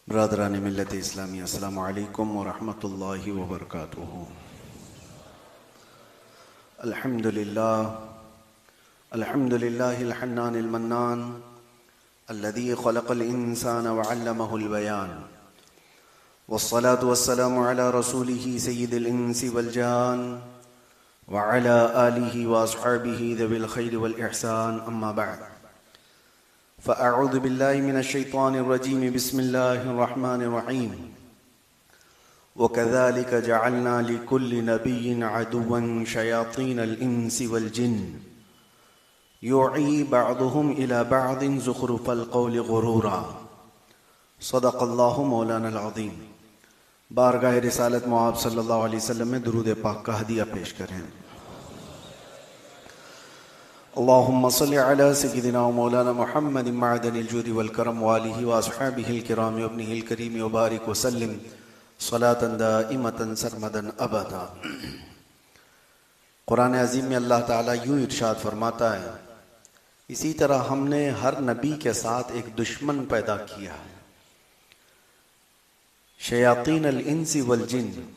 बरदरान मिल्लत इस्लामी अस्सलामु अलैकुम व रहमतुल्लाहि व बरकातुहू। अल्हम्दुलिल्लाहिल हन्नानिल मन्नान अल्लज़ी खलक़ल इंसान व अल्लमहुल बयान वस्सलातु वस्सलामु अला रसूलिही सय्यिदिल इंसी वल जान व अला आलिही व अस्हाबिही ज़िल खैरि वल इहसान अम्मा बअद फ़अऊज़ु बिल्लाहि मिनश शैतानिर रजीम बिस्मिल्लाहिर रहमानिर रहीम वकज़ालिक जअलना लिकुल्लि नबिय्यिन अदुव्वन शयातीनल इंसि वल जिन्न युई बअदुहुम इला बअदिन ज़ुख़रुफ़ल क़ौलि गुरूरा सदक़ल्लाहु मौलानल अज़ीम। बारगाह रिसालत मुआब सल्लल्लाहु अलैहि वसल्लम में दुरूद पाक का हदिया पेश करें। अल्लाहुम्मा सल्लि अला सय्यिदिना व मौलाना मुहम्मदिन मअदनिल जूदि वल करम व आलिहि व अस्हाबिहिल किराम व इब्निहिल करीम व बारिक व सल्लिम सलातन दाइमतन सरमदन अबदा। कुरान अज़ीम में अल्लाह ताला यूँ इरशाद फरमाता है, इसी तरह हमने हर नबी के साथ एक दुश्मन पैदा किया है। शयातीनल इंसी वल जिन्न,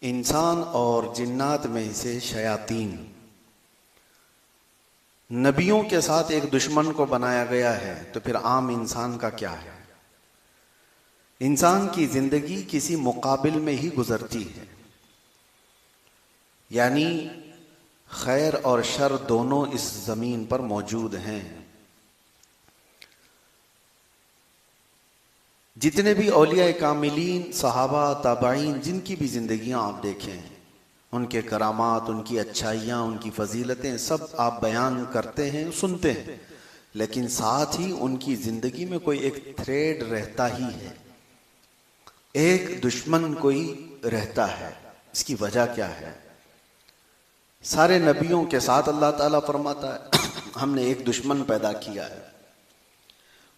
इंसान और जिन्नात में से शयातीन, नबियों के साथ एक दुश्मन को बनाया गया है। तो फिर आम इंसान का क्या है? इंसान की जिंदगी किसी मुकाबिल में ही गुजरती है, यानी खैर और शर दोनों इस जमीन पर मौजूद हैं। जितने भी औलिया कामिलीन, सहाबा, ताबाईन, जिनकी भी जिंदगियां आप देखें, उनके करामात, उनकी अच्छाइयाँ, उनकी फजीलतें सब आप बयान करते हैं, सुनते हैं, लेकिन साथ ही उनकी जिंदगी में कोई एक थ्रेड रहता ही है, एक दुश्मन कोई रहता है। इसकी वजह क्या है? सारे नबियों के साथ अल्लाह ताला फरमाता है हमने एक दुश्मन पैदा किया है।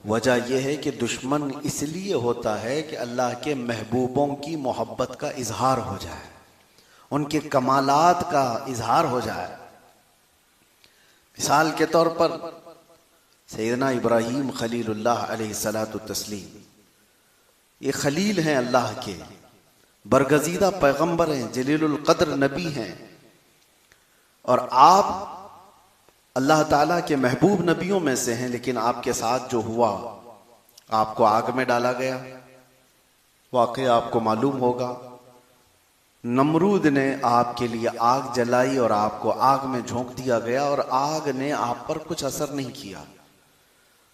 वजह यह है कि दुश्मन इसलिए होता है कि अल्लाह के महबूबों की मोहब्बत का इजहार हो जाए, उनके कमालात का इजहार हो जाए। मिसाल के तौर पर सैयदना इब्राहीम खलीलुल्लाह अलैहिस्सलातु तस्लीम, ये खलील हैं अल्लाह के, बरगजीदा पैगंबर हैं, जलीलुल कद्र नबी हैं, और आप अल्लाह ताला के महबूब नबियों में से हैं। लेकिन आपके साथ जो हुआ, आपको आग में डाला गया। वाकई आपको मालूम होगा, नमरूद ने आपके लिए आग जलाई और आपको आग में झोंक दिया गया और आग ने आप पर कुछ असर नहीं किया।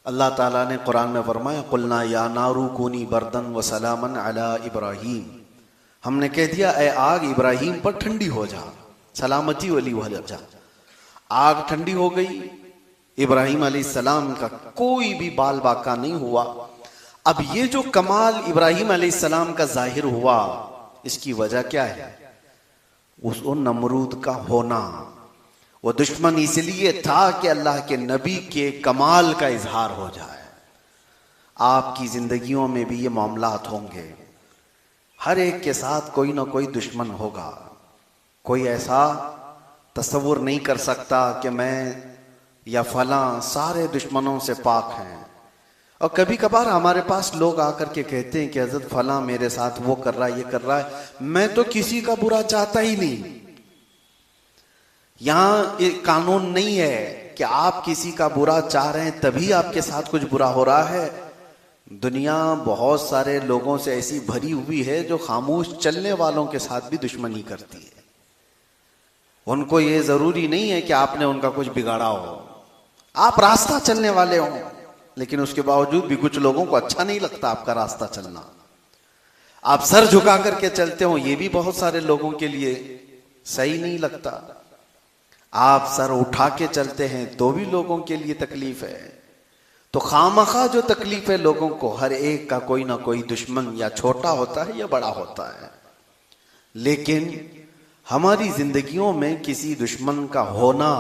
अल्लाह ताला ने कुरान में फरमाया, कुलना या नारू कूनी बर्दन व सलामन अला इब्राहीम, हमने कह दिया ए आग इब्राहीम पर ठंडी हो जा, सलामती वाली हो जा। आग ठंडी हो गई, इब्राहीम अलैहिस्सलाम का कोई भी बाल बाका नहीं हुआ। अब ये जो कमाल इब्राहीम अलैहिस्सलाम का जाहिर हुआ, इसकी वजह क्या है? उस नमरूद का होना। वो दुश्मन इसलिए था कि अल्लाह के नबी के कमाल का इजहार हो जाए। आपकी जिंदगियों में भी ये मामलात होंगे, हर एक के साथ कोई ना कोई दुश्मन होगा। कोई ऐसा तस्वुर नहीं कर सकता कि मैं या फलां सारे दुश्मनों से पाक हैं। और कभी कभार हमारे पास लोग आकर के कहते हैं कि हजरत फलां मेरे साथ वो कर रहा है, ये कर रहा है, मैं तो किसी का बुरा चाहता ही नहीं। यहां एक कानून नहीं है कि आप किसी का बुरा चाह रहे हैं तभी आपके साथ कुछ बुरा हो रहा है। दुनिया बहुत सारे लोगों से ऐसी भरी हुई है जो खामोश चलने वालों के साथ भी दुश्मनी करती है। उनको ये जरूरी नहीं है कि आपने उनका कुछ बिगाड़ा हो, आप रास्ता चलने वाले हो, लेकिन उसके बावजूद भी कुछ लोगों को अच्छा नहीं लगता आपका रास्ता चलना। आप सर झुका करके चलते हो, ये भी बहुत सारे लोगों के लिए सही नहीं लगता। आप सर उठा के चलते हैं तो भी लोगों के लिए तकलीफ है। तो खामखा जो तकलीफ है लोगों को, हर एक का कोई ना कोई दुश्मन या छोटा होता है या बड़ा होता है। लेकिन हमारी जिंदगियों में किसी दुश्मन का होना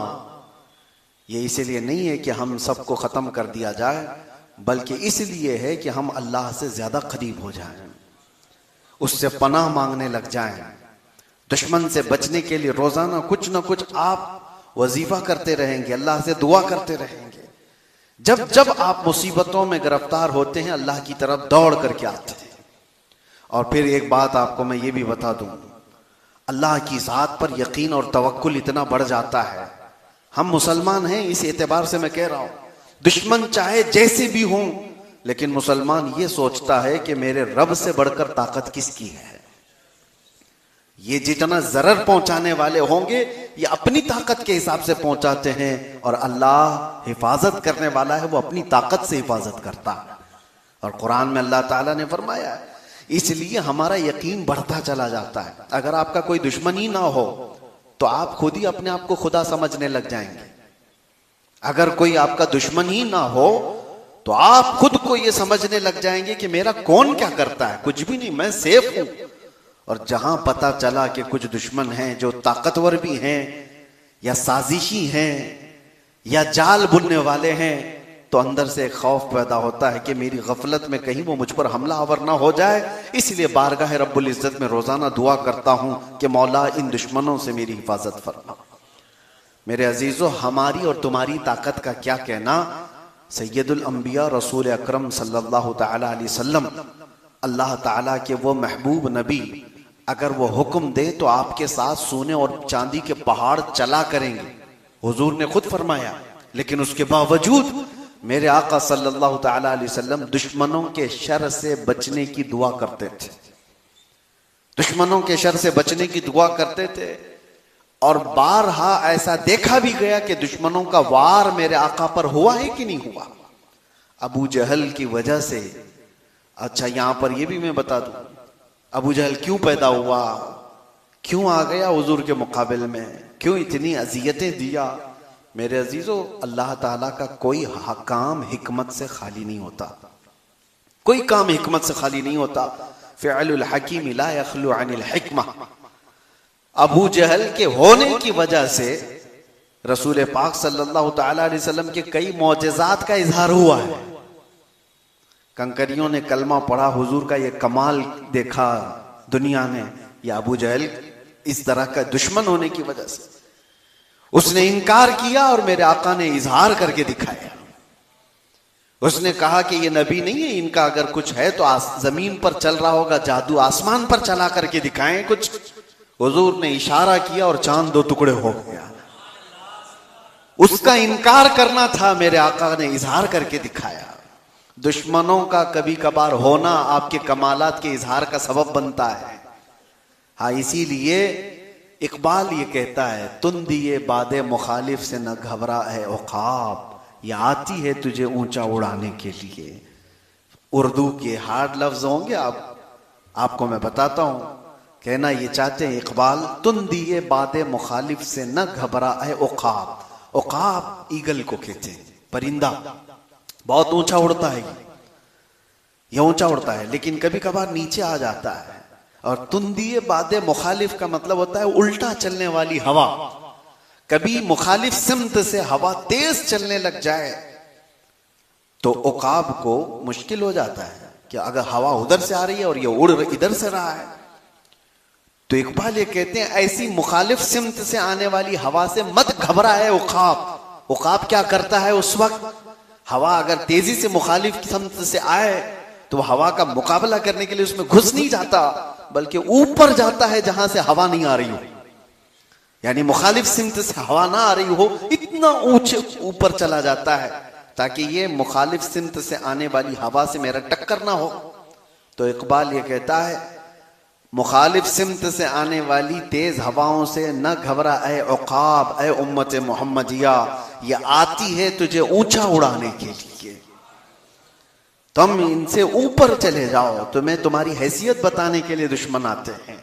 ये इसलिए नहीं है कि हम सबको खत्म कर दिया जाए, बल्कि इसलिए है कि हम अल्लाह से ज्यादा करीब हो जाएं, उससे पनाह मांगने लग जाएं। दुश्मन से बचने के लिए रोजाना कुछ ना कुछ आप वजीफा करते रहेंगे, अल्लाह से दुआ करते रहेंगे। जब जब आप मुसीबतों में गिरफ्तार होते हैं अल्लाह की तरफ दौड़ करके आते हैं। और फिर एक बात आपको मैं ये भी बता दूं, अल्लाह की ज़ात पर यकीन और तवक्कुल इतना बढ़ जाता है। हम मुसलमान हैं, इस एतबार से मैं कह रहा हूं, दुश्मन चाहे जैसे भी हों, लेकिन मुसलमान ये सोचता है कि मेरे रब से बढ़कर ताकत किसकी है। ये जितना जरर पहुंचाने वाले होंगे ये अपनी ताकत के हिसाब से पहुंचाते हैं, और अल्लाह हिफाजत करने वाला है, वो अपनी ताकत से हिफाजत करता है। और कुरान में अल्लाह ताला ने फरमाया है, इसलिए हमारा यकीन बढ़ता चला जाता है। अगर आपका कोई दुश्मन ही ना हो तो आप खुद ही अपने आप को खुदा समझने लग जाएंगे। अगर कोई आपका दुश्मन ही ना हो तो आप खुद को ये समझने लग जाएंगे कि मेरा कौन क्या करता है, कुछ भी नहीं, मैं सेफ हूं। और जहां पता चला कि कुछ दुश्मन हैं जो ताकतवर भी हैं या साजिशी हैं या जाल बुनने वाले हैं, तो अंदर से एक खौफ पैदा होता है कि मेरी गफलत में कहीं वो मुझ पर हमला आवर ना हो जाए। इसलिए बारगाह रब्बुल इज्जत में रोजाना दुआ करता हूं कि मौला इन दुश्मनों से मेरी हिफाजत फरमा। मेरे अजीजों, हमारी और तुम्हारी ताकत का क्या कहना। सैयदुल अंबिया रसूल अकरम सल्लल्लाहु तआला अलैहि वसल्लम, अल्लाह ताला के वो महबूब नबी, अगर वो हुक्म दे तो आपके साथ सोने और चांदी के पहाड़ चला करेंगे, हुजूर ने खुद फरमाया। लेकिन उसके बावजूद मेरे आका सल्लल्लाहु तआला अलैहि वसल्लम दुश्मनों के शर से बचने की दुआ करते थे, दुश्मनों के शर से बचने की दुआ करते थे। और बारहा ऐसा देखा भी गया कि दुश्मनों का वार मेरे आका पर हुआ है कि नहीं हुआ। अबू जहल की वजह से, अच्छा यहां पर यह भी मैं बता दूं, अबू जहल क्यों पैदा हुआ, क्यों आ गया हुजूर के मुकाबले में, क्यों इतनी अजियतें दिया। मेरे अजीजों, अल्लाह ताला का कोई काम हिकमत से खाली नहीं होता, कोई काम हिकमत से खाली नहीं होता। फ़िअलुल हकीम ला यख़लु अनिल हिकमा। अबू जहल के होने की वजह से रसूल पाक सल्लल्लाहु तआला अलैहि वसल्लम के कई मौजज़ात का इजहार हुआ है। कंकरियों ने कलमा पढ़ा, हुजूर का ये कमाल देखा दुनिया ने। या अबू जहल इस तरह का दुश्मन होने की वजह से उसने इनकार किया और मेरे आका ने इजहार करके दिखाया। उसने कहा कि ये नबी नहीं है, इनका अगर कुछ है तो जमीन पर चल रहा होगा जादू, आसमान पर चला करके दिखाएं कुछ। हुजूर ने इशारा किया और चांद दो टुकड़े हो गया। उसका इनकार करना था, मेरे आका ने इजहार करके दिखाया। दुश्मनों का कभी कभार होना आपके कमालात के इजहार का सबब बनता है। हाँ, इसीलिए इकबाल ये कहता है, तुम दिए बादे मुखालिफ से न घबरा है औकाब, ये आती है तुझे ऊंचा उड़ाने के लिए। उर्दू के हार्ड लफ्ज होंगे, आपको मैं बताता हूं। कहना ये चाहते हैं इकबाल, तुम दिए बादे मुखालिफ से न घबरा है औकाब। औकाब ईगल को कहते हैं, परिंदा बहुत ऊंचा उड़ता है, ये ऊंचा उड़ता है, लेकिन कभी कभार नीचे आ जाता है। और तुंदिए बादे मुखालिफ का मतलब होता है उल्टा चलने वाली हवा। कभी मुखालिफ सिमत से हवा तेज चलने लग जाए तो उकाब को मुश्किल हो जाता है कि अगर हवा उधर से आ रही है और ये उड़ इधर से रहा है। तो इकबाल ये कहते हैं, ऐसी मुखालिफ सिमत से आने वाली हवा से मत घबरा है उकाब। उकाब क्या करता है उस वक्त, हवा अगर तेजी से मुखालिफ सिमत से आए तो हवा का मुकाबला करने के लिए उसमें घुस नहीं जाता, बल्कि ऊपर जाता है जहां से हवा नहीं आ रही हो। यानी मुखालिफ सिमत से हवा ना आ रही हो, इतना ऊंचे ऊपर चला जाता है ताकि ये मुखालिफ सिमत से आने वाली हवा से मेरा टक्कर ना हो। तो इकबाल ये कहता है, मुखालिफ सिमत से आने वाली तेज हवाओं से न घबरा ए औकाब, ए उम्मत मोहम्मदिया, ये आती है तुझे ऊंचा उड़ाने के लिए। तुम इनसे ऊपर चले जाओ, तुम्हें तुम्हारी हैसियत बताने के लिए दुश्मन आते हैं।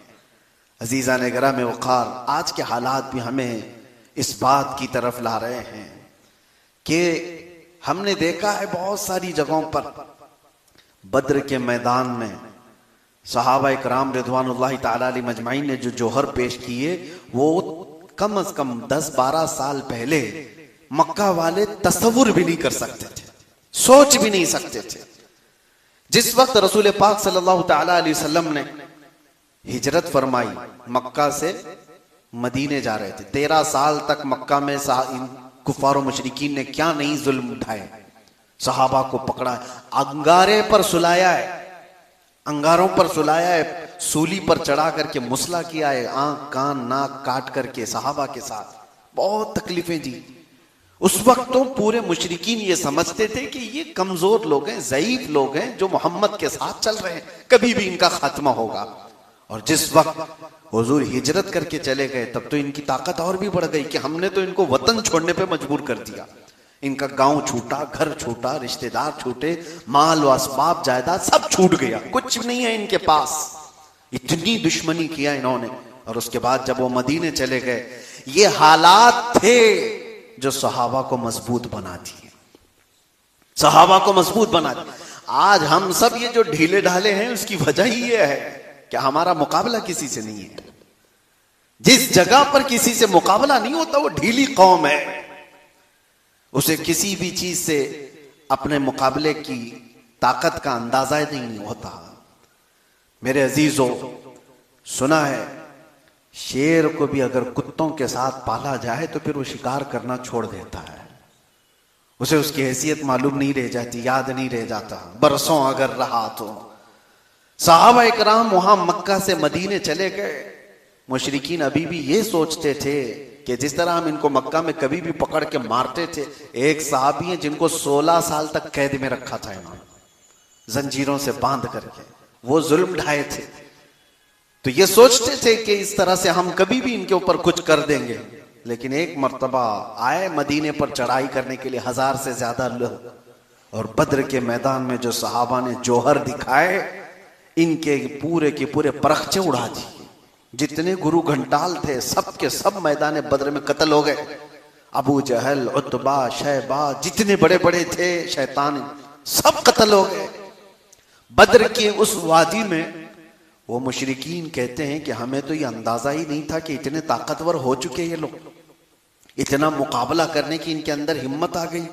अजीजा ने गरा में वक़ार, आज के हालात भी हमें इस बात की तरफ ला रहे हैं कि हमने देखा है बहुत सारी जगहों पर बद्र के मैदान में सहाबा इकराम रिज़वानुल्लाहि ताला अलैहिम अजमाइन ने जो जोहर पेश किए, वो कम से कम 10-12 साल पहले मक्का वाले तसव्वुर भी नहीं कर सकते थे, सोच भी नहीं सकते थे। जिस वक्त रसूल पाक सल्लल्लाहु ताला अलैहि वसल्लम ने हिजरत फरमाई, मक्का से मदीने जा रहे थे। 13 साल तक मक्का में कुफार और मुशरिकीन ने क्या नहीं जुल्म उठाए। सहाबा को पकड़ा है, अंगारे पर सुलाया है, अंगारों पर सुलाया है, सूली पर चढ़ा करके मुसला किया है, आंख कान नाक काट करके सहाबा के साथ बहुत तकलीफें दी। उस वक्त तो पूरे मुशरिकीन ये समझते थे कि ये कमजोर लोग हैं, ज़ईफ लोग हैं जो मोहम्मद के साथ चल रहे हैं, कभी भी इनका खात्मा होगा। और जिस वक्त हुजूर हिजरत करके चले गए तब तो इनकी ताकत और भी बढ़ गई कि हमने तो इनको वतन छोड़ने पे मजबूर कर दिया। इनका गांव छूटा, घर छूटा, रिश्तेदार छूटे, माल व असबाब जायदाद सब छूट गया, कुछ नहीं है इनके पास। इतनी दुश्मनी किया इन्होंने। और उसके बाद जब वो मदीने चले गए, ये हालात थे जो सहाबा को मजबूत बना दिए, सहाबा को मजबूत बना दिए। आज हम सब ये जो ढीले ढाले हैं उसकी वजह ही ये है कि हमारा मुकाबला किसी से नहीं है। जिस जगह पर किसी से मुकाबला नहीं होता वो ढीली कौम है, उसे किसी भी चीज से अपने मुकाबले की ताकत का अंदाजा ही नहीं होता। मेरे अजीजों, सुना है शेर को भी अगर कुत्तों के साथ पाला जाए तो फिर वो शिकार करना छोड़ देता है, उसे उसकी हैसियत मालूम नहीं रह जाती, याद नहीं रह जाता, बरसों अगर रहा तो। सहाबा इकराम वहां मक्का से मदीने चले गए। मुशरिकीन अभी भी ये सोचते थे कि जिस तरह हम इनको मक्का में कभी भी पकड़ के मारते थे, एक साहबी हैं जिनको 16 साल तक कैद में रखा था इन्होंने, जंजीरों से बांध करके, वो जुल्म ढाए थे। तो ये सोचते थे कि इस तरह से हम कभी भी इनके ऊपर कुछ कर देंगे। लेकिन एक मर्तबा आए मदीने पर चढ़ाई करने के लिए 1000 से ज्यादा लोग, और बद्र के मैदान में जो सहाबा ने जोहर दिखाए, इनके पूरे के पूरे परखचे उड़ा दिए। जितने गुरु घंटाल थे सब के सब मैदान बद्र में कत्ल हो गए। अबू जहल, उतबा, शैबा, जितने बड़े बड़े थे शैतान, सब कत्ल हो गए। बद्र के उस वादी में वो मुशरिकीन कहते हैं कि हमें तो ये अंदाजा ही नहीं था कि इतने ताकतवर हो चुके ये लोग, इतना मुकाबला करने की इनके अंदर हिम्मत आ गई।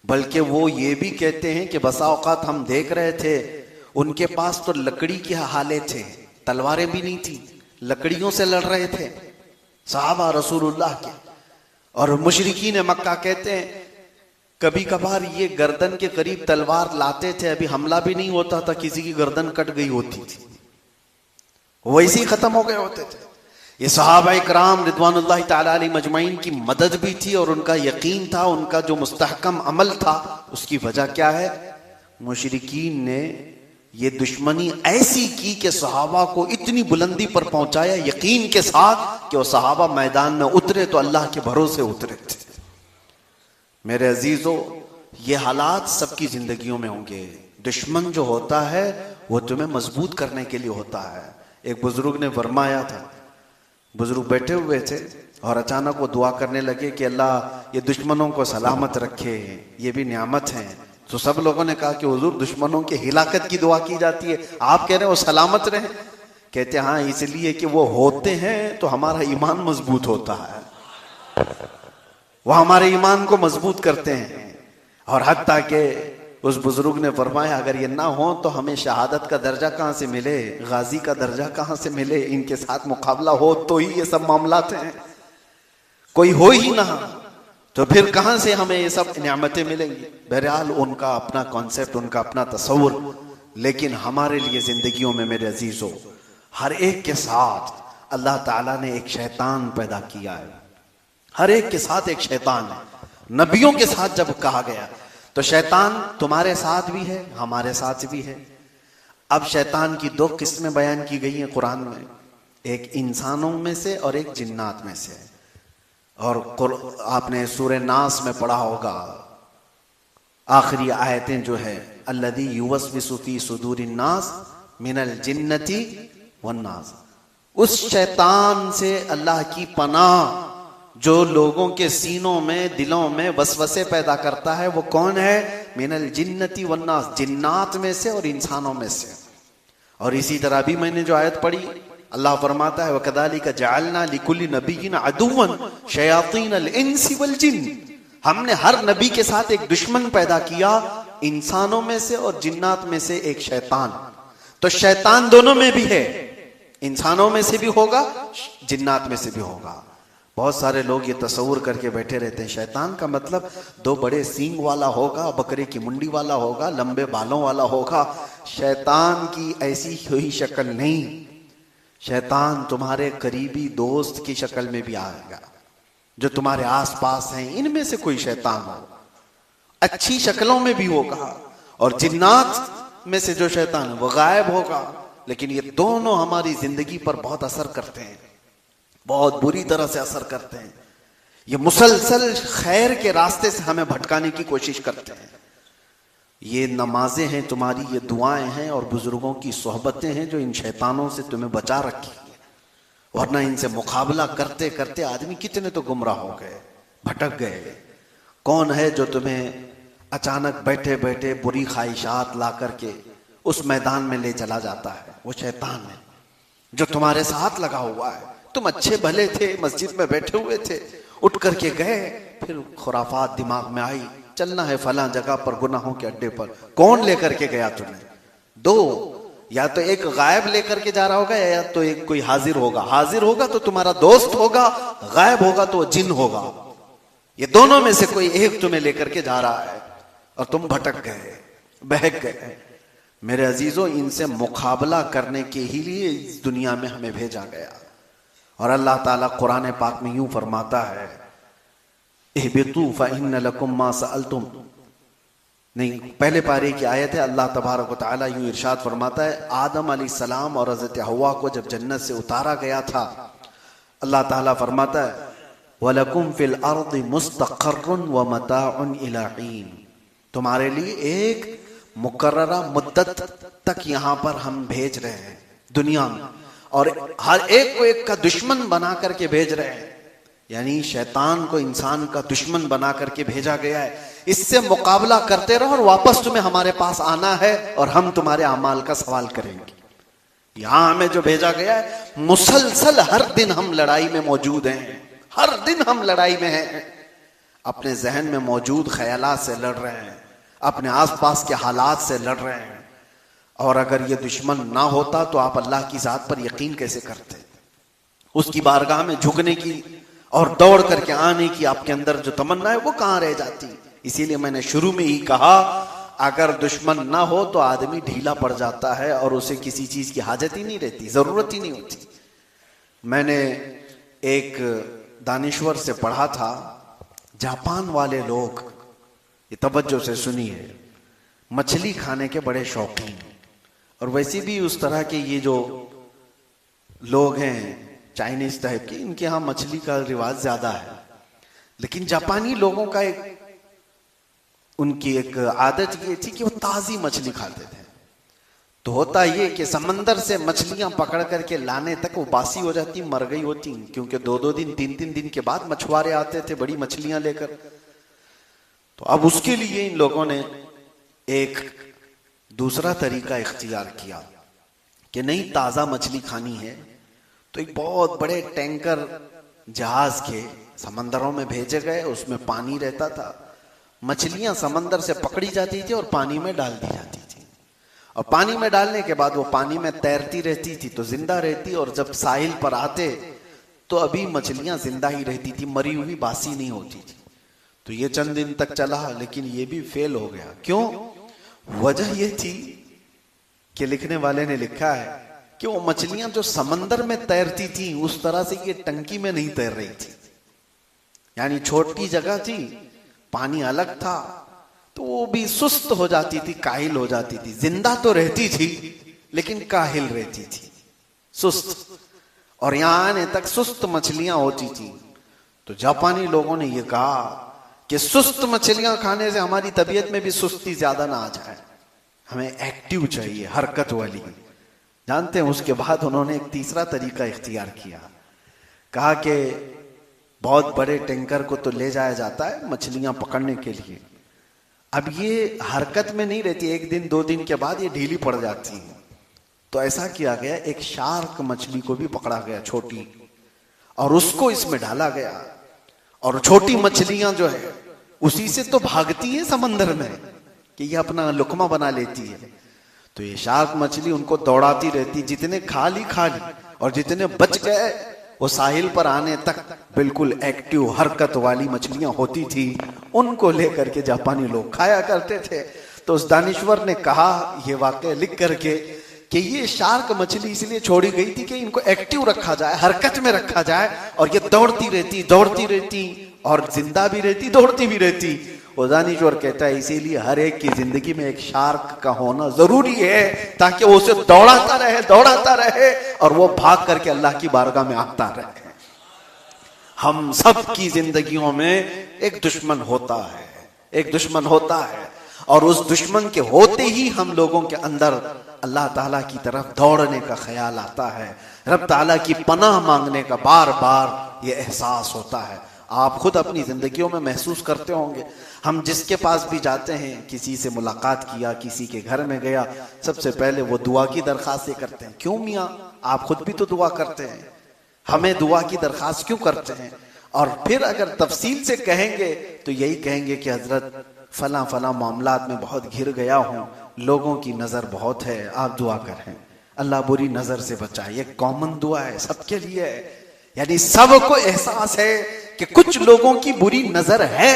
बल्कि वो ये भी कहते हैं कि बसा औकात हम देख रहे थे उनके पास तो लकड़ी के हाले थे, तलवारें भी नहीं थी, लकड़ियों से लड़ रहे थे सहाबा रसूलुल्लाह के। और मुशरिकीन मक्का कहते हैं कभी कभार ये गर्दन के करीब तलवार लाते थे, अभी हमला भी नहीं होता था, किसी की गर्दन कट गई होती थी, वैसे ही खत्म हो गए होते थे। ये सहाबा इकराम रिदवानुल्लाह ताला अलैहि मजमईन की मदद भी थी और उनका यकीन था, उनका जो मुस्तहकम अमल था। उसकी वजह क्या है? मुशरिकीन ने ये दुश्मनी ऐसी की कि सहाबा को इतनी बुलंदी पर पहुंचाया यकीन के साथ कि वो सहाबा मैदान में उतरे तो अल्लाह के भरोसे उतरे थे। मेरे अजीजों, ये हालात सबकी जिंदगियों में होंगे। दुश्मन जो होता है वो तुम्हें मजबूत करने के लिए होता है। एक बुजुर्ग ने फरमाया था, बुजुर्ग बैठे हुए थे और अचानक वो दुआ करने लगे कि अल्लाह ये दुश्मनों को सलामत रखे, ये भी नियामत है। तो सब लोगों ने कहा कि हुजूर दुश्मनों की हिलाकत की दुआ की जाती है, आप कह रहे हैं वो सलामत रहे? कहते हाँ, इसलिए कि वो होते हैं तो हमारा ईमान मजबूत होता है, वो हमारे ईमान को मजबूत करते हैं। और हत्ता के उस बुजुर्ग ने फरमाया अगर ये ना हो तो हमें शहादत का दर्जा कहाँ से मिले, गाजी का दर्जा कहाँ से मिले? इनके साथ मुकाबला हो तो ही ये सब मामलात हैं, कोई हो ही ना तो फिर कहाँ से हमें ये सब नियामतें मिलेंगी? बहरहाल उनका अपना कॉन्सेप्ट, उनका अपना तस्वुर। लेकिन हमारे लिए जिंदगियों में मेरे अजीजों, हर एक के साथ अल्लाह ताला ने एक शैतान पैदा किया है, हर एक के साथ एक शैतान है। नबियों के साथ जब कहा गया तो शैतान तुम्हारे साथ भी है, हमारे साथ भी है। अब शैतान की 2 किस्में बयान की गई हैं कुरान में, एक इंसानों में से और एक जिन्नात में से। और आपने सूरह नास में पढ़ा होगा, आखिरी आयतें जो है अल्लज़ी युवस्विसु फी सुदूरिन नास मिनल जिन्नति वन नास, उस शैतान से अल्लाह की पनाह जो लोगों के सीनों में, दिलों में वसवसे पैदा करता है, वो कौन है? मिनल जिन्नति वन नास, जिन्नात में से और इंसानों में से। और इसी तरह भी मैंने जो आयत पढ़ी, अल्लाह फरमाता है वकदालिका जअलना लिकुल्लि नबिय्यिन अदुव्वन शयातीनल इंसी वल जिन्न, हमने हर नबी के साथ एक दुश्मन पैदा किया, इंसानों में से और जिन्नात में से एक शैतान। तो शैतान दोनों में भी है, इंसानों में से भी होगा, जिन्नात में से भी होगा। बहुत सारे लोग ये तस्वुर करके बैठे रहते हैं शैतान का मतलब दो बड़े सींग वाला होगा, बकरे की मुंडी वाला होगा, लंबे बालों वाला होगा। शैतान की ऐसी कोई शक्ल नहीं। शैतान तुम्हारे करीबी दोस्त की शक्ल में भी आएगा, जो तुम्हारे आसपास हैं, इनमें से कोई शैतान हो, अच्छी शक्लों में भी होगा, और जिन्नात में से जो शैतान है वो गायब होगा। लेकिन ये दोनों हमारी जिंदगी पर बहुत असर करते हैं, बहुत बुरी तरह से असर करते हैं। ये मुसलसल खैर के रास्ते से हमें भटकाने की कोशिश करते हैं। ये नमाजें हैं तुम्हारी, ये दुआएं हैं और बुजुर्गों की सोहबतें हैं जो इन शैतानों से तुम्हें बचा रखी है। वरना इनसे मुकाबला करते करते आदमी कितने तो गुमराह हो गए, भटक गए। कौन है जो तुम्हें अचानक बैठे बैठे बुरी ख्वाहिशात ला करके उस मैदान में ले चला जाता है? वो शैतान है जो तुम्हारे साथ लगा हुआ है। तुम अच्छे भले थे, मस्जिद में बैठे हुए थे, उठ करके गए, फिर खुराफात दिमाग में आई, चलना है फलां जगह पर गुनाहों के अड्डे पर। कौन लेकर के गया तुम्हें? दो, या तो एक गायब लेकर के जा रहा होगा, या तो एक कोई हाजिर होगा। हाजिर होगा तो तुम्हारा दोस्त होगा, गायब होगा तो जिन होगा। ये दोनों में से कोई एक तुम्हें लेकर के जा रहा है और तुम भटक गए, बहक गए। मेरे अजीजों, इनसे मुकाबला करने के ही लिए इस दुनिया में हमें भेजा गया। और अल्लाह ताला कुरान पाक में यूं फरमाता है, इहबितू फइन्न लकुम मा सअलतुम। नहीं, पहले पारे की आयत है। अल्लाह तबारक व तआला यूं इरशाद फरमाता है, आदम अलैहिस्सलाम और हज़रत हव्वा को जब जन्नत से उतारा गया था, अल्लाह ताला फरमाता है, वलकुम फिल अर्दि मुस्तक़र्रुन व मताउन इला हीन। तुम्हारे लिए एक मुकर्ररा मुद्दत तक यहां पर हम भेज रहे हैं दुनिया में, और हर एक को एक का दुश्मन बना करके भेज रहे हैं। यानी शैतान को इंसान का दुश्मन बना करके भेजा गया है। इससे मुकाबला करते रहो और वापस तुम्हें हमारे पास आना है और हम तुम्हारे अमाल का सवाल करेंगे। यहां हमें जो भेजा गया है, मुसलसल हर दिन हम लड़ाई में मौजूद हैं, हर दिन हम लड़ाई में हैं। अपने जहन में मौजूद ख्यालात से लड़ रहे हैं, अपने आसपास के हालात से लड़ रहे हैं। और अगर ये दुश्मन ना होता तो आप अल्लाह की जात पर यकीन कैसे करते? उसकी बारगाह में झुकने की और दौड़ करके आने की आपके अंदर जो तमन्ना है वो कहां रह जाती? इसीलिए मैंने शुरू में ही कहा, अगर दुश्मन ना हो तो आदमी ढीला पड़ जाता है और उसे किसी चीज की हाजत ही नहीं रहती, जरूरत ही नहीं होती। मैंने एक दानिश्वर से पढ़ा था, जापान वाले लोग, ये तवज्जो से सुनिए, मछली खाने के बड़े शौकीन, और वैसे भी उस तरह के ये जो लोग हैं चाइनीज टाइप के, इनके यहाँ मछली का रिवाज ज्यादा है। लेकिन जापानी लोगों का उनकी एक आदत ये थी कि वो ताजी मछली खाते थे। तो होता ये कि समंदर से मछलियां पकड़ करके लाने तक वो बासी हो जाती, मर गई होती, क्योंकि 2-2 दिन 3-3 दिन के बाद मछुआरे आते थे बड़ी मछलियां लेकर। तो अब उसके लिए इन लोगों ने एक दूसरा तरीका इख्तियार किया कि नहीं, ताजा मछली खानी है तो एक बहुत बड़े टैंकर जहाज के समंदरों में भेजे गए। उसमें पानी रहता था, मछलियां समंदर से पकड़ी जाती थी और पानी में डाल दी जाती थी। और पानी में डालने के बाद वो पानी में तैरती रहती थी तो जिंदा रहती, और जब साहिल पर आते तो अभी मछलियां जिंदा ही रहती थी, मरी हुई बासी नहीं होती थी। तो ये चंद दिन तक चला, लेकिन ये भी फेल हो गया। क्यों? वजह ये थी कि लिखने वाले ने लिखा है कि वो मछलियां जो समंदर में तैरती थी उस तरह से ये टंकी में नहीं तैर रही थी। यानी छोटी जगह थी, पानी अलग था, तो वो भी सुस्त हो जाती थी, काहिल हो जाती थी। जिंदा तो रहती थी लेकिन काहिल रहती थी, सुस्त। और यहां आने तक सुस्त मछलियां होती थी। तो जापानी लोगों ने ये कहा कि सुस्त मछलियां खाने से हमारी तबीयत में भी सुस्ती ज्यादा ना आ जाए, हमें एक्टिव चाहिए, हरकत वाली। जानते हैं, उसके बाद उन्होंने एक तीसरा तरीका इख्तियार किया। कहा कि बहुत बड़े टैंकर को तो ले जाया जाता है मछलियां पकड़ने के लिए, अब ये हरकत में नहीं रहती, 1 दिन 2 दिन के बाद ये ढीली पड़ जाती है। तो ऐसा किया गया, एक शार्क मछली को भी पकड़ा गया, छोटी, और उसको इसमें डाला गया। और छोटी मछलियां जो है उसी से तो भागती है समंदर में कि ये अपना लुकमा बना लेती है। तो ये शार्क मछली उनको दौड़ाती रहती, जितने खा ली, और जितने बच गए वो साहिल पर आने तक बिल्कुल एक्टिव हरकत वाली मछलियां होती थी, उनको लेकर के जापानी लोग खाया करते थे। तो उस दानिश्वर ने कहा ये वाकया लिख करके कि ये शार्क मछली इसलिए छोड़ी गई थी कि इनको एक्टिव रखा जाए, हरकत में रखा जाए, और ये दौड़ती रहती और जिंदा भी रहती, दौड़ती भी रहती। वो दानिश्वर कहता है इसीलिए हर एक की जिंदगी में एक शार्क का होना जरूरी है, ताकि वो उसे दौड़ाता रहे और वो भाग करके अल्लाह की बारगाह में आता रहे। हम सब की जिंदगियों में एक दुश्मन होता है, और उस दुश्मन के होते ही हम लोगों के अंदर अल्लाह ताला की तरफ दौड़ने का ख्याल आता है, रब ताला की पनाह मांगने का बार बार ये एहसास होता है। आप खुद अपनी जिंदगियों में महसूस करते होंगे, हम जिसके पास भी जाते हैं, किसी से मुलाकात किया, किसी के घर में गया, सबसे पहले वो दुआ की दरखास्त करते हैं। क्यों मियाँ, आप खुद भी तो दुआ करते हैं, हमें दुआ की दरखास्त क्यों करते हैं? और फिर अगर तफसील से कहेंगे तो यही कहेंगे कि हजरत फला मामलात में बहुत घिर गया हूँ, लोगों की नजर बहुत है, आप दुआ करें, अल्लाह बुरी नजर से बचाए। ये कॉमन दुआ है, सबके लिए है, यानी सबको एहसास है कि कुछ लोगों की बुरी नजर है।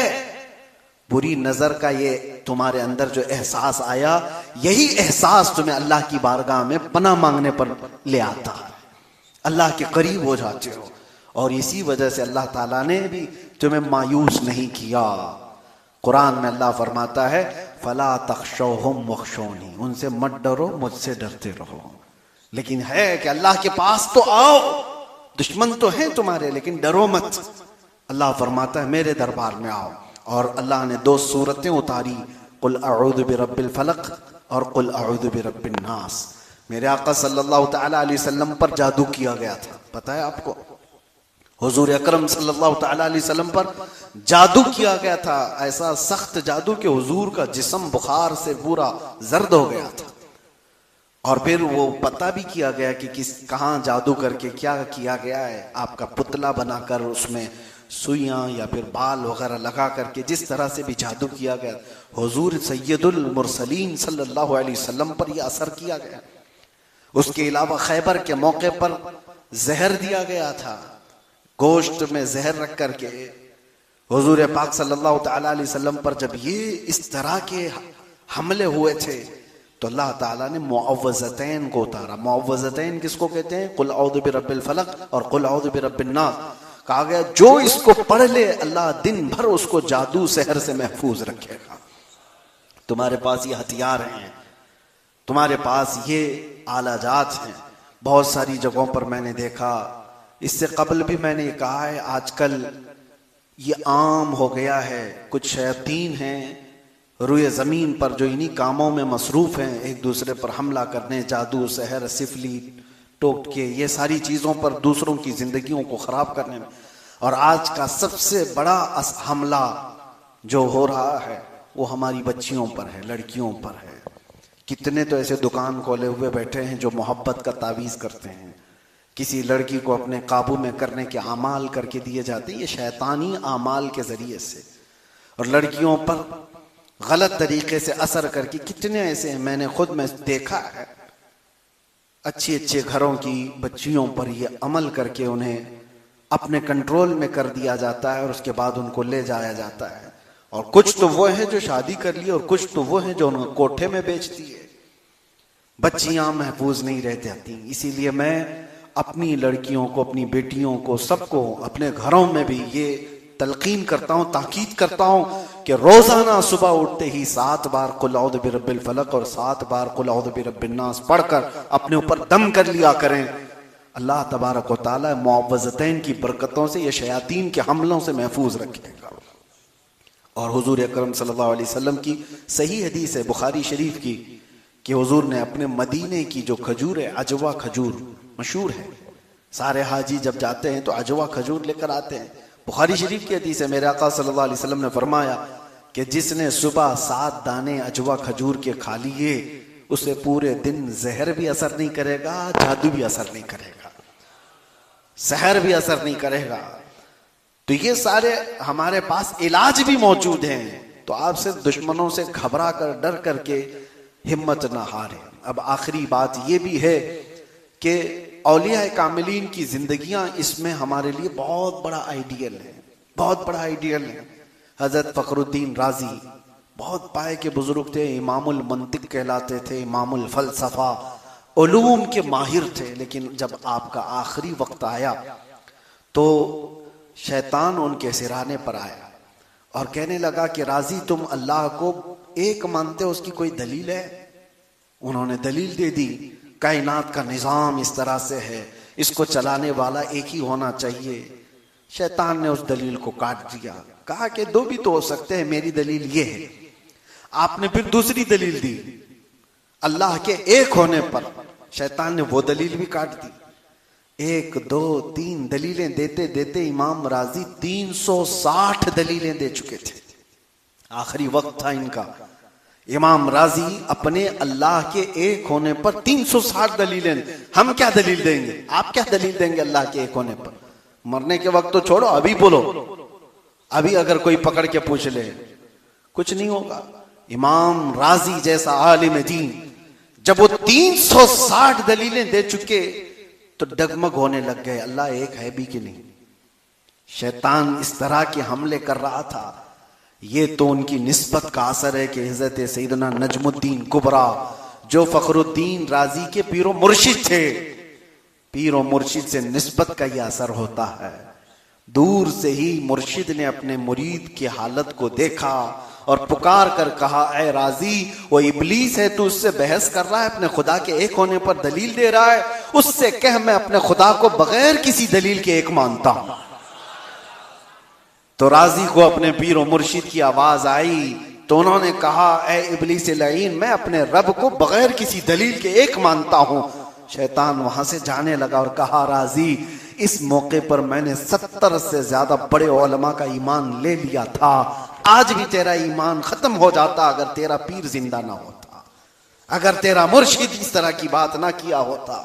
बुरी नजर का ये तुम्हारे अंदर जो एहसास आया, यही एहसास तुम्हें अल्लाह की बारगाह में पनाह मांगने पर ले आता है, अल्लाह के करीब हो जाते हो। और इसी वजह से अल्लाह ताला ने भी तुम्हें मायूस नहीं किया। कुरान में अल्लाह फरमाता है फला तख्शौहुम वख्शौनी, उनसे मत डरो, मुझसे डरते रहो। लेकिन है कि अल्लाह के पास तो आओ, दुश्मन तो है तुम्हारे, लेकिन डरो मत। अल्लाह फरमाता है मेरे दरबार में आओ। और अल्लाह ने 2 सूरतें उतारी, कुल अऊज़ु बिरब्बिल फलक और कुल अऊज़ु बिरब्बिन नास। मेरे आका सल्लल्लाहु तआला अलैहि वसल्लम पर जादू किया गया था, पता है आपको? हुजूर अकरम सल्लल्लाहु तआला अलैहि वसल्लम पर जादू किया गया था, ऐसा सख्त जादू कि हुजूर का जिस्म बुखार से पूरा जर्द हो गया था। और फिर वो पता भी किया गया कि कहाँ जादू करके क्या किया गया है, आपका पुतला बनाकर उसमें सुइयां या फिर बाल वगैरह लगा करके जिस तरह से भी जादू किया गया, हुजूर सैयदुल मुरसलीन सल्लल्लाहु अलैहि वसल्लम पर यह असर किया गया। उसके अलावा खैबर के मौके पर जहर दिया गया था, गोश्त में जहर रख करके। हुजूर पाक सल्लल्लाहु तआला अलैहि वसल्लम पर जब ये इस तरह के हमले हुए थे तो अल्लाह ताला ने मुअव्वज़तैन को उतारा। मुअव्वज़तैन किसको कहते हैं? कुल औज़ु बिरब्बिल फलक और कुल औज़ु बिरब्बिन नास। कहा गया जो इसको पढ़ ले अल्लाह दिन भर उसको जादू सहर से महफूज रखेगा। तुम्हारे पास ये हथियार हैं, तुम्हारे पास ये आलाजात हैं। बहुत सारी जगहों पर मैंने देखा, इससे कबल भी मैंने ये कहा है, आजकल ये आम हो गया है, कुछ शैतान हैं रुए ज़मीन पर जो इन्हीं कामों में मसरूफ़ हैं, एक दूसरे पर हमला करने, जादू सहर सिफली टोटके, ये सारी चीज़ों पर दूसरों की ज़िंदगियों को ख़राब करने में। और आज का सबसे बड़ा हमला जो हो रहा है वो हमारी बच्चियों पर है, लड़कियों पर है। कितने तो ऐसे दुकान खोले हुए बैठे हैं जो मोहब्बत का तावीज़ करते हैं, किसी लड़की को अपने काबू में करने के आमाल करके दिए जाते हैं, ये शैतानी आमाल के ज़रिए से, और लड़कियों पर गलत तरीके से असर करके कितने ऐसे हैं, मैंने खुद में देखा है। अच्छे अच्छे घरों की बच्चियों पर ये अमल करके उन्हें अपने कंट्रोल में कर दिया जाता है और उसके बाद उनको ले जाया जाता है। और कुछ तो वो हैं जो शादी कर लिए और कुछ तो वो हैं जो उनको कोठे में बेच दिए। बच्चियां महफूज नहीं रह जाती। इसीलिए मैं अपनी लड़कियों को, अपनी बेटियों को, सबको अपने घरों में भी ये तलकीन करता हूँ, ताकीद करता हूँ कि रोजाना सुबह उठते ही 7 बार कुल औज़ु बिरब्बिल फलक और 7 बार कुल औज़ु बिरब्बिन नास पढ़कर अपने ऊपर दम कर लिया करें। अल्लाह तबारक व तआला मुअव्वज़तैन की बरकतों से ये शयातीन के हमलों से महफूज रखेगा। और हुजूर अकरम सल्लल्लाहु अलैहि वसल्लम की सही हदीस है बुखारी शरीफ की कि हुजूर ने अपने मदीने की जो खजूर है, अजवा खजूर मशहूर है, सारे हाजी जब जाते हैं तो अजवा खजूर लेकर आते हैं। बुखारी शरीफ की हदीस है, मेरे आका सल्लल्लाहु अलैहि वसल्लम ने फरमाया कि जिसने सुबह 7 दाने अजवा खजूर के खा लिए उसे पूरे दिन जहर भी असर नहीं करेगा, जादू भी असर नहीं करेगा, सहर भी असर नहीं करेगा। तो ये सारे हमारे पास इलाज भी मौजूद हैं। तो आप सिर्फ दुश्मनों से घबरा कर, डर करके हिम्मत ना हारे। अब आखिरी बात ये भी है कि औलिया कामिलीन की जिंदगियां इसमें हमारे लिए बहुत बड़ा आइडियल है, बहुत बड़ा आइडियल है। हजरत फखरुद्दीन राजी बहुत पाए के बुजुर्ग थे, इमामुल मंतिक कहलाते थे, इमामुल फलसफा, उलूम के माहिर थे। लेकिन जब आपका आखिरी वक्त आया तो शैतान उनके सिराने पर आया और कहने लगा कि राजी तुम अल्लाह को एक मानते हो, उसकी कोई दलील है? उन्होंने दलील दे दी, कायनात का निजाम इस तरह से है, इसको चलाने वाला एक ही होना चाहिए। शैतान ने उस दलील को काट दिया, कहा कि दो भी तो हो सकते हैं, मेरी दलील ये है। आपने फिर दूसरी दलील दी अल्लाह के एक होने पर, शैतान ने वो दलील भी काट दी। 1 2 3 दलीलें देते देते इमाम राजी 360 दलीलें दे चुके थे। आखिरी वक्त था इनका। इमाम राजी अपने अल्लाह के एक होने पर 360 दलीलें, हम क्या दलील देंगे, आप क्या दलील देंगे अल्लाह के एक होने पर? मरने के वक्त तो छोड़ो, अभी बोलो, अभी अगर कोई पकड़ के पूछ ले कुछ नहीं होगा। इमाम राजी जैसा आलिम दीन जब वो 360 दलीलें दे चुके तो डगमग होने लग गए, अल्लाह एक है भी कि नहीं। शैतान इस तरह के हमले कर रहा था। ये तो उनकी निस्बत का असर है कि हज़रत सैयदना नजमुद्दीन कुबरा जो फखरुद्दीन राजी के पीरो मुर्शिद थे, पीरो मुर्शिद से निस्बत का यह असर होता है। दूर से ही मुर्शिद ने अपने मुरीद की हालत को देखा और पुकार कर कहा, ऐ राजी वो इबलीस है, तू उससे बहस कर रहा है, अपने खुदा के एक होने पर दलील दे रहा है, उससे कह मैं अपने खुदा को बगैर किसी दलील के एक मानता हूं। तो राजी को अपने पीर और मुर्शिद की आवाज आई तो उन्होंने कहा, ऐ इबलीस लईन मैं अपने रब को बगैर किसी दलील के एक मानता हूं। शैतान वहां से जाने लगा और कहा, राजी इस मौके पर मैंने 70 से ज्यादा बड़े उलमा का ईमान ले लिया था, आज भी तेरा ईमान खत्म हो जाता अगर तेरा पीर जिंदा ना होता, अगर तेरा मुर्शिद इस तरह की बात ना किया होता।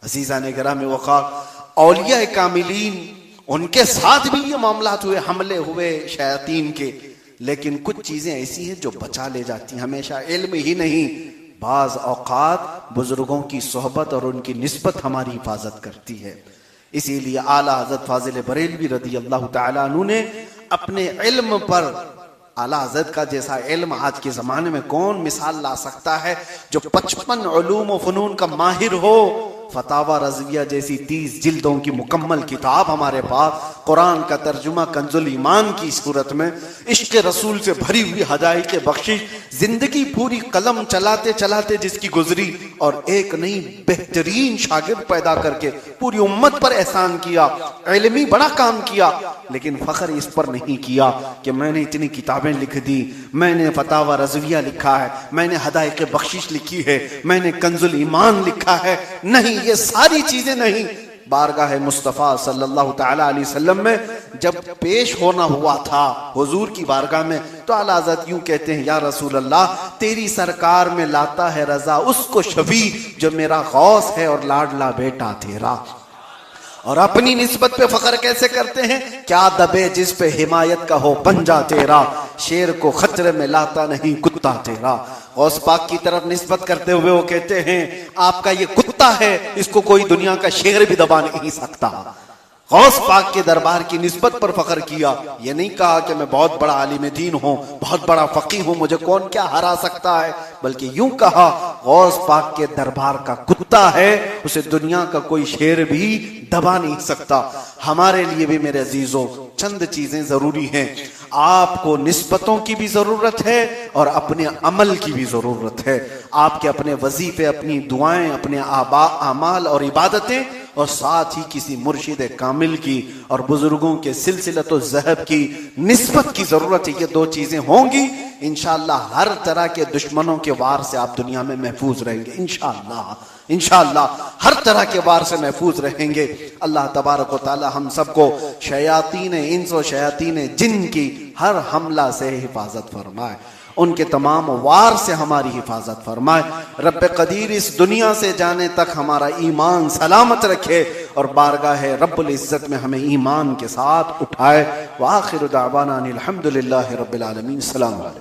अजीजा ने गिरामी वक़ार औलिया कामिलीन उनके साथ भी ये मामलात हुए, हमले हुए शयातीन के, लेकिन कुछ चीजें ऐसी हैं जो बचा ले जाती हैं। हमेशा इल्म ही नहीं, बाज औकात बुजुर्गों की सोहबत और उनकी निस्बत हमारी हिफाजत करती है। इसीलिए आला हज़रत फाजिल बरेलवी रज़ी अल्लाह तआला अन्हु ने अपने इल्म पर, आला हज़रत का जैसा इल्म आज के ज़माने में कौन मिसाल ला सकता है, जो 55 उलूम व फ़नून का माहिर हो। फतावा रज़विया जैसी 30 जिल्दों की मुकम्मल किताब हमारे पास, कुरान का तर्जुमा कंजुल ईमान की सूरत में, इश्क रसूल से भरी हुई हदायक़ बख्शिश, जिंदगी पूरी कलम चलाते चलाते जिसकी गुजरी और एक नई बेहतरीन शागिर्द पैदा करके पूरी उम्मत पर एहसान किया, इल्मी बड़ा काम किया, लेकिन फख्र इस पर नहीं किया कि मैंने इतनी किताबें लिख दी, मैंने फतावा रज़विया लिखा है, मैंने हदायक़ बख्शिश लिखी है, मैंने कंजुल ईमान लिखा है। नहीं, ये सारी चीजें नहीं। बारगाह मुस्तफ़ा सल्लल्लाहु तआला अलैहि वसल्लम में जब पेश होना हुआ था हुजूर की बारगाह में, तो आला हज़रत यूं कहते हैं, या रसूल अल्लाह तेरी सरकार में लाता है रजा उसको शफी जो मेरा गौस है और लाडला बेटा तेरा। और अपनी निस्बत पे फख्र कैसे करते हैं, क्या दबे जिस पे हिमायत का हो पंजा तेरा, शेर को खतरे में लाता नहीं कुत्ता तेरा। गौस पाक की तरफ निस्बत करते हुए वो कहते हैं, आपका ये कुत्ता है, इसको कोई दुनिया का शेर भी दबा नहीं सकता। गौस पाक के दरबार की निस्बत पर फख्र किया। ये नहीं कहा कि मैं बहुत बड़ा आलिम दीन हूँ, बहुत बड़ा फकीह हूँ, मुझे कौन क्या हरा सकता है, बल्कि यूं कहा गौस पाक के दरबार का कुत्ता है, उसे दुनिया का कोई शेर भी दबा नहीं सकता। हमारे लिए भी मेरे अजीजों चंद चीजें जरूरी हैं। आपको निस्बतों की भी जरूरत है और अपने अमल की भी जरूरत है। आपके अपने वजीफे, अपनी दुआएं, अपने आबा अमाल और इबादतें, और साथ ही किसी मुर्शिद कामिल की और बुजुर्गों के सिलसिलतो ज़हब की निस्बत की जरूरत है। ये दो चीजें होंगी, इंशाअल्लाह हर तरह के दुश्मनों के वार से आप दुनिया में महफूज रहेंगे। इंशाअल्लाह इंशाअल्लाह हर तरह के वार से महफूज रहेंगे। अल्लाह तबारक व तआला हम सबको शयातीन इंस व शयातीन जिन की हर हमला से हिफाजत फरमाए, उनके तमाम वार से हमारी हिफाजत फरमाए। रब कदीर इस दुनिया से जाने तक हमारा ईमान सलामत रखे और बारगाह रब्बुल इज्जत में हमें ईमान के साथ उठाए। व आखिर दावाना अनिल हम्दुलिल्लाहि रब्बिल आलमीन। सलाम अलैकुम।